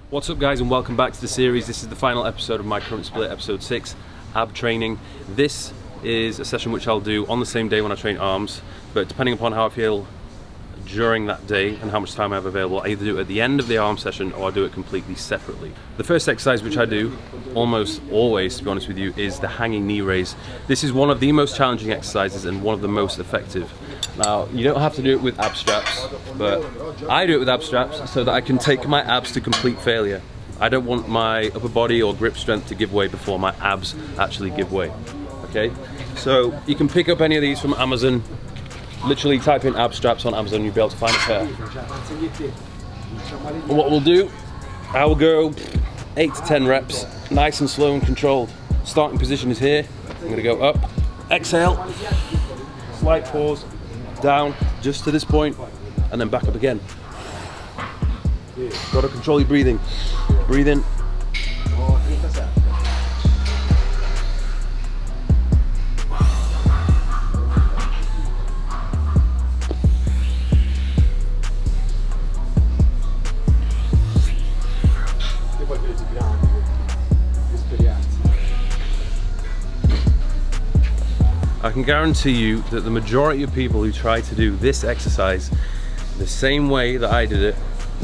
What's up guys, and welcome back to the series. This is the final episode of my current split, episode 6, ab training. This is a session which I'll do on the same day when I train arms, but depending upon how I feel during that day and how much time I have available, I either do it at the end of the arm session or I do it completely separately. The first exercise which I do almost always, to be honest with you, is the hanging knee raise. This is one of the most challenging exercises and one of the most effective. Now, you don't have to do it with ab straps, but I do it with ab straps so that I can take my abs to complete failure. I don't want my upper body or grip strength to give way before my abs actually give way. Okay, so you can pick up any of these from Amazon. Literally type in ab straps on Amazon, you'll be able to find a pair. What we'll do, I will go 8 to 10 reps, nice and slow and controlled. Starting position is here. I'm going to go up, exhale, slight pause, down just to this point, and then back up again. Got to control your breathing. Breathe in. I can guarantee you that the majority of people who try to do this exercise the same way that I did it,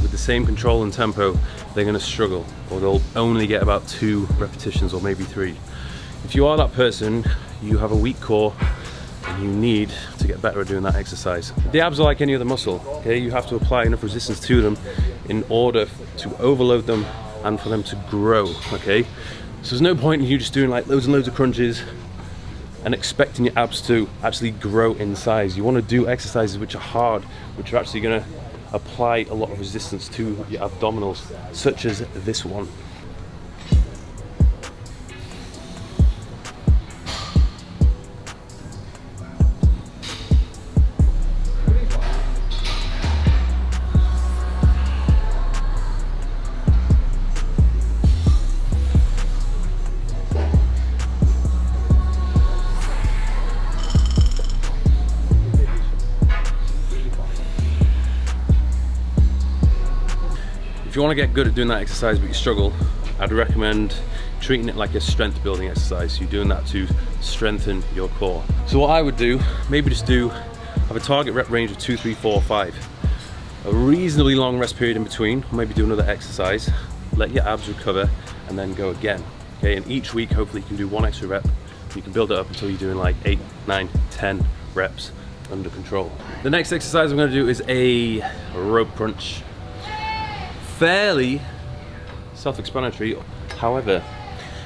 with the same control and tempo, they're going to struggle, or they'll only get about 2 repetitions or maybe 3. If you are that person, you have a weak core and you need to get better at doing that exercise. The abs are like any other muscle, okay? You have to apply enough resistance to them in order to overload them and for them to grow, okay? So there's no point in you just doing like loads and loads of crunches and expecting your abs to actually grow in size. You want to do exercises which are hard, which are actually going to apply a lot of resistance to your abdominals, such as this one. If you want to get good at doing that exercise but you struggle, I'd recommend treating it like a strength building exercise. You're doing that to strengthen your core. So what I would do, maybe just have a target rep range of 2, 3, 4, 5. A reasonably long rest period in between, maybe do another exercise, let your abs recover, and then go again. Okay, and each week hopefully you can do 1 extra rep. You can build it up until you're doing like 8, 9, 10 reps under control. The next exercise I'm going to do is a rope crunch. Fairly self-explanatory. However,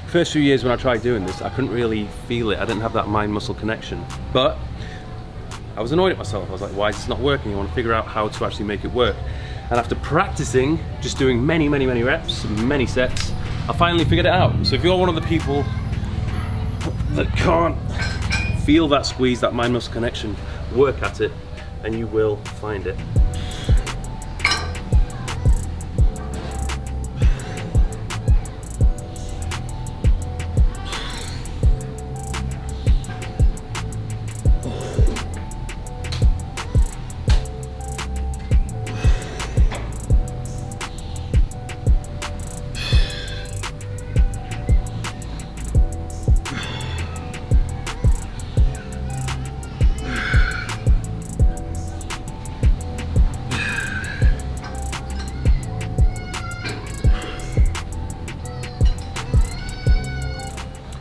first few years when I tried doing this, I couldn't really feel it. I didn't have that mind-muscle connection. But I was annoyed at myself. I was like, why is this not working? I want to figure out how to actually make it work. And after practicing, just doing many reps, many sets, I finally figured it out. So if you're one of the people that can't feel that squeeze, that mind-muscle connection, work at it and you will find it.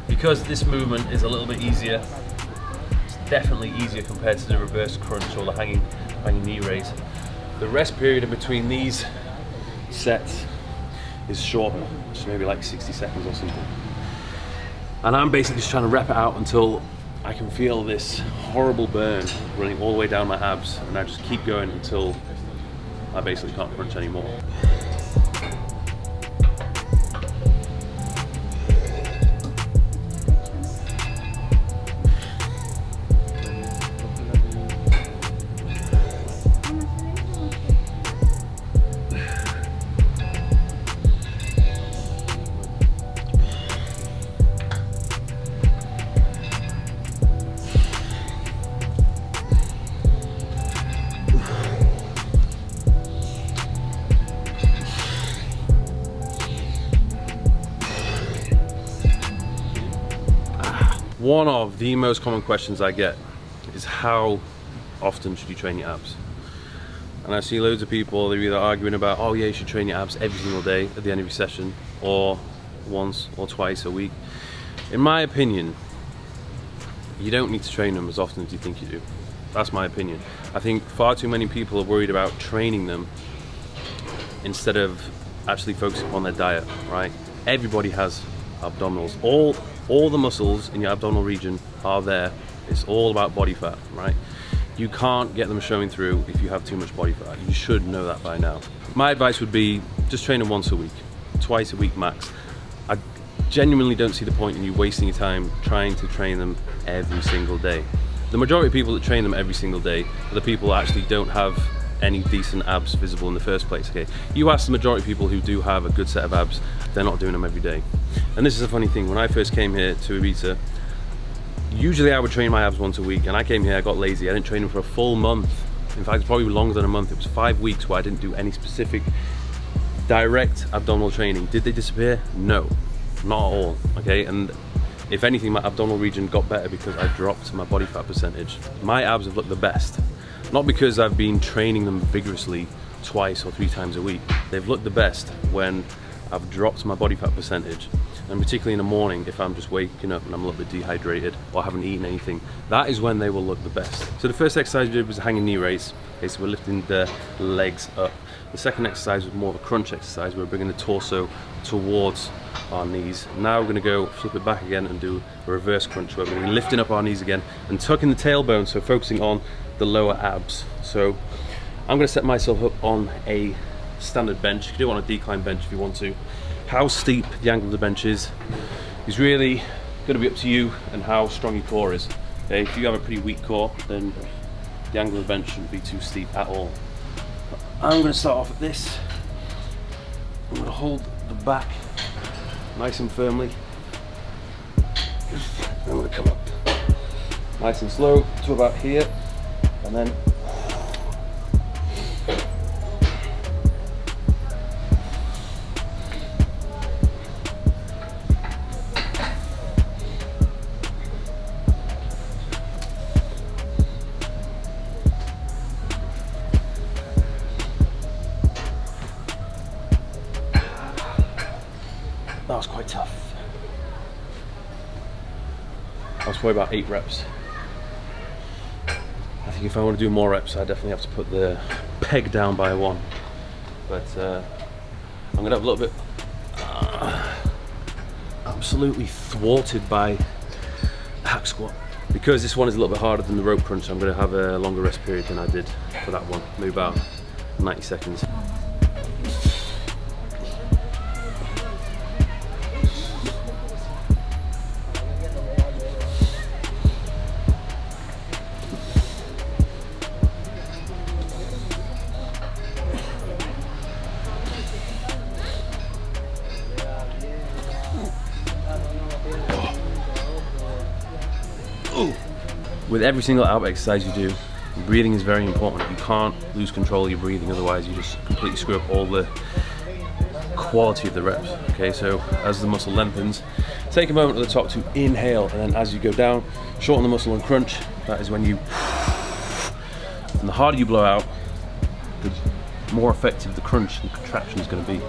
Because this movement is a little bit easier, it's definitely easier compared to the reverse crunch or the hanging knee raise. The rest period in between these sets is shorter, so maybe like 60 seconds or something. And I'm basically just trying to rep it out until I can feel this horrible burn running all the way down my abs, and I just keep going until I basically can't crunch anymore. One of the most common questions I get is how often should you train your abs? And I see loads of people, they're either arguing about, oh yeah, you should train your abs every single day at the end of your session, or once or twice a week. In my opinion, you don't need to train them as often as you think you do. That's my opinion. I think far too many people are worried about training them instead of actually focusing on their diet, right? Everybody has abdominals. All the muscles in your abdominal region are there. It's all about body fat, right? You can't get them showing through if you have too much body fat. You should know that by now. My advice would be just train them once a week, twice a week max. I genuinely don't see the point in you wasting your time trying to train them every single day. The majority of people that train them every single day are the people that actually don't have any decent abs visible in the first place, okay? You ask the majority of people who do have a good set of abs, they're not doing them every day. And this is a funny thing, when I first came here to Ibiza, usually I would train my abs once a week, and I came here, I got lazy, I didn't train them for a full month. In fact, it's probably longer than a month. It was 5 weeks where I didn't do any specific direct abdominal training. Did they disappear? No, not at all, okay? And if anything, my abdominal region got better because I dropped my body fat percentage. My abs have looked the best. Not because I've been training them vigorously twice or 3 times a week. They've looked the best when I've dropped my body fat percentage. And particularly in the morning, if I'm just waking up and I'm a little bit dehydrated or haven't eaten anything, that is when they will look the best. So the first exercise we did was a hanging knee raise. Okay, so we're lifting the legs up. The second exercise was more of a crunch exercise. We're bringing the torso towards our knees. Now we're going to go flip it back again and do a reverse crunch where we're going to be lifting up our knees again and tucking the tailbone, so focusing on the lower abs. So I'm going to set myself up on a standard bench. You do want a decline bench if you want to. How steep the angle of the bench is really going to be up to you and how strong your core is. Okay? If you have a pretty weak core, then the angle of the bench shouldn't be too steep at all. I'm going to start off at this. I'm going to hold the back nice and firmly. I'm going to come up nice and slow to about here, and then that was quite tough. I was probably about 8 reps. I think if I want to do more reps, I definitely have to put the peg down by 1. But I'm gonna have a little bit absolutely thwarted by the hack squat. Because this one is a little bit harder than the rope crunch, I'm gonna have a longer rest period than I did for that one. Maybe about 90 seconds. With every single ab exercise you do, breathing is very important. You can't lose control of your breathing, otherwise you just completely screw up all the quality of the reps. Okay, so as the muscle lengthens, take a moment at the top to inhale, and then as you go down, shorten the muscle and crunch. That is when you, and the harder you blow out, the more effective the crunch and contraction is going to be.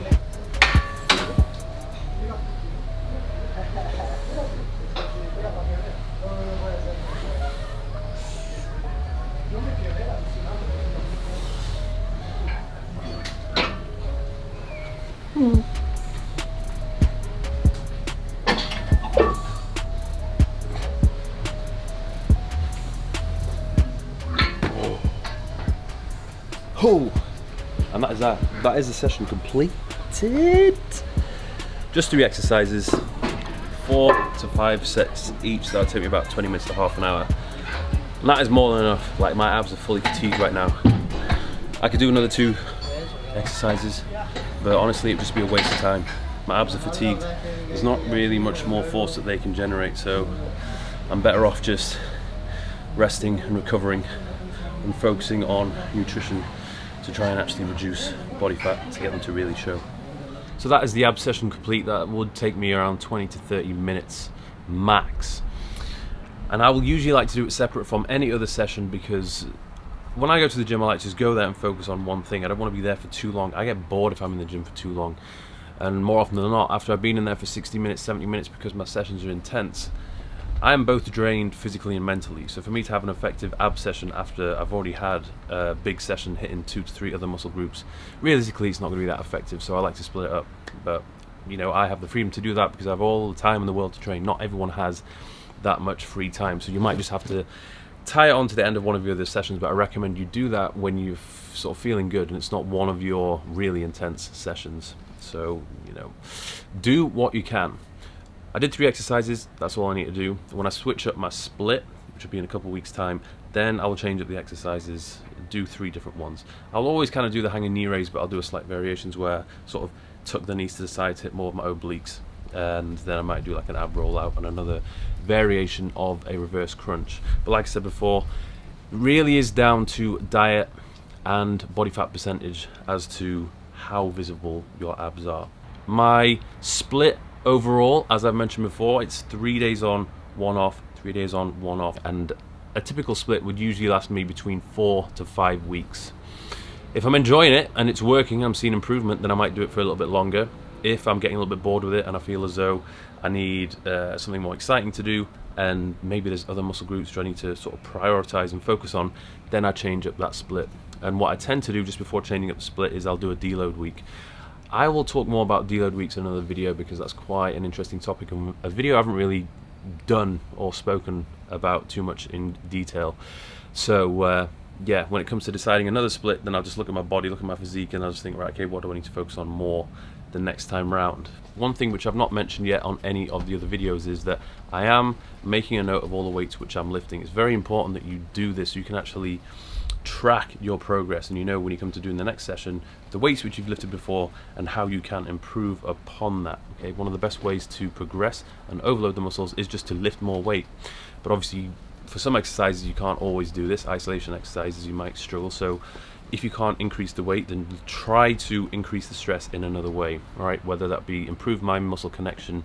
Oh, and that is that. That is the session completed. Just 3 exercises, 4 to 5 sets each. That'll take me about 20 minutes to half an hour. And that is more than enough. Like, my abs are fully fatigued right now. I could do another 2 exercises, but honestly it'd just be a waste of time. My abs are fatigued. There's not really much more force that they can generate, so I'm better off just resting and recovering and focusing on nutrition to try and actually reduce body fat to get them to really show. So that is the ab session complete. That would take me around 20 to 30 minutes max. And I will usually like to do it separate from any other session, because when I go to the gym, I like to just go there and focus on one thing. I don't want to be there for too long. I get bored if I'm in the gym for too long. And more often than not, after I've been in there for 60 minutes, 70 minutes, because my sessions are intense, I am both drained physically and mentally. So for me to have an effective ab session after I've already had a big session hitting 2 to 3 other muscle groups, realistically it's not going to be that effective. So I like to split it up. But you know, I have the freedom to do that because I have all the time in the world to train. Not everyone has that much free time, so you might just have to tie it on to the end of one of your other sessions. But I recommend you do that when you're sort of feeling good and it's not one of your really intense sessions. So, you know, do what you can. I did 3 exercises, that's all I need to do. When I switch up my split, which will be in a couple of weeks time, then I will change up the exercises, do 3 different ones. I'll always kind of do the hanging knee raise, but I'll do a slight variations where I sort of tuck the knees to the side to hit more of my obliques, and then I might do like an ab roll out and another variation of a reverse crunch. But like I said before, it really is down to diet and body fat percentage as to how visible your abs are. My split overall, as I've mentioned before, it's 3 days on, 1 off, 3 days on, 1 off, and a typical split would usually last me between 4 to 5 weeks. If I'm enjoying it and it's working, I'm seeing improvement, then I might do it for a little bit longer. If I'm getting a little bit bored with it and I feel as though I need something more exciting to do, and maybe there's other muscle groups that I need to sort of prioritize and focus on, then I change up that split. And what I tend to do just before changing up the split is I'll do a deload week. I will talk more about deload weeks in another video because that's quite an interesting topic, and a video I haven't really done or spoken about too much in detail. So yeah, when it comes to deciding another split, then I'll just look at my body, look at my physique, and I'll just think, right, okay, what do I need to focus on more the next time round? One thing which I've not mentioned yet on any of the other videos is that I am making a note of all the weights which I'm lifting. It's very important that you do this so you can actually track your progress, and you know when you come to doing the next session the weights which you've lifted before and how you can improve upon that. Okay, one of the best ways to progress and overload the muscles is just to lift more weight, but obviously for some exercises you can't always do this. Isolation exercises you might struggle, so if you can't increase the weight, then try to increase the stress in another way. All right, whether that be improve mind muscle connection,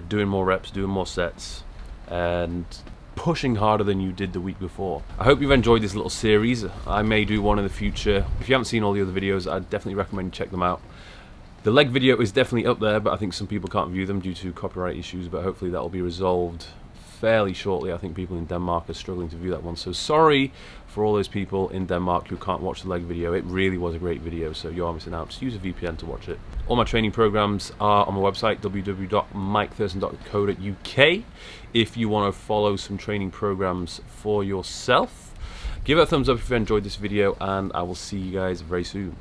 doing more reps, doing more sets, and pushing harder than you did the week before. I hope you've enjoyed this little series. I may do one in the future. If you haven't seen all the other videos, I'd definitely recommend you check them out. The leg video is definitely up there, but I think some people can't view them due to copyright issues, but hopefully that will be resolved fairly shortly. I think people in Denmark are struggling to view that one, so sorry for all those people in Denmark who can't watch the leg video. It really was a great video, so you are missing out. Just use a VPN to watch it. All my training programs are on my website, www.mikethurston.co.uk. If you want to follow some training programs for yourself, give it a thumbs up if you enjoyed this video, and I will see you guys very soon.